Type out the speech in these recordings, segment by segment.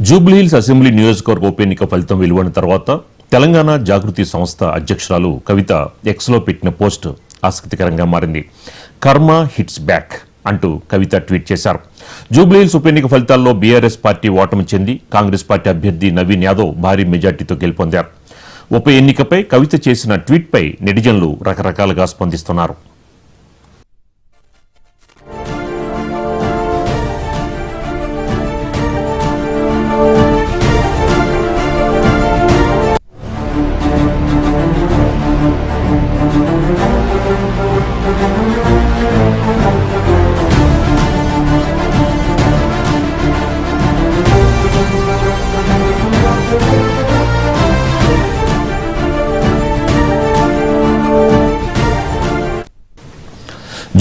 Jubilee Hills assembly నియోజకవర్గ ఉప ఎన్నిక ఫలితం వెలువడిన తర్వాత తెలంగాణ జాగృతి సంస్థ అధ్యక్షురాలు కవిత ఎక్స్లో పెట్టిన పోస్ట్ ఆసక్తికరంగా మారింది. కర్మ హిట్స్ బ్యాక్ అంటూ కవిత ట్వీట్ చేశారు. జూబ్లీహిల్స్ ఉప ఎన్నిక ఫలితాల్లో బీఆర్ఎస్ పార్టీ ఓటమి చెంది కాంగ్రెస్ పార్టీ అభ్యర్థి నవీన్ యాదవ్ భారీ మెజార్టీతో గెలుపొందారు. ఉప ఎన్నికపై కవిత చేసిన ట్వీట్పై నెటిజన్లు రకరకాలుగా స్పందిస్తున్నారు.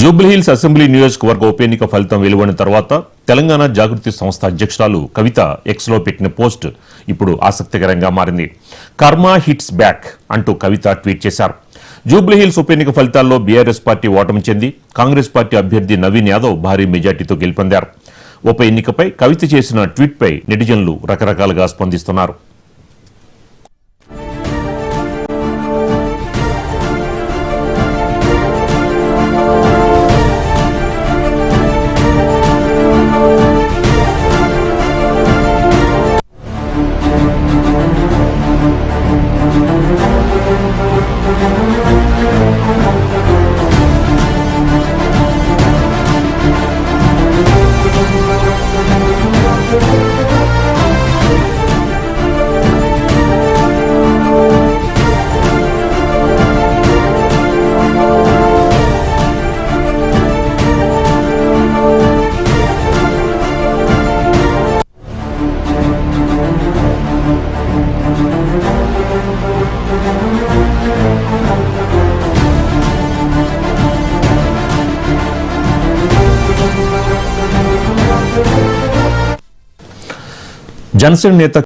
జూబ్లీహిల్స్ అసెంబ్లీ నియోజకవర్గ ఉప ఎన్నిక ఫలితం వెలువడిన తర్వాత తెలంగాణ జాగృతి సంస్థ అధ్యక్షురాలు కవిత ఎక్స్లో పెట్టిన పోస్ట్ ఇప్పుడు ఆసక్తికరంగా మారింది. కర్మ హిట్స్ బ్యాక్ అంటూ కవిత ట్వీట్ చేశారు. జూబ్లీహిల్స్ ఉప ఎన్నిక ఫలితాల్లో బీఆర్ఎస్ పార్టీ ఓటమి చెంది కాంగ్రెస్ పార్టీ అభ్యర్థి నవీన్ యాదవ్ భారీ మెజార్టీతో గెలుపొందారు. ఉప ఎన్నికపై కవిత చేసిన ట్వీట్పై నెటిజన్లు రకరకాలుగా స్పందిస్తున్నారు. జనసేన నేత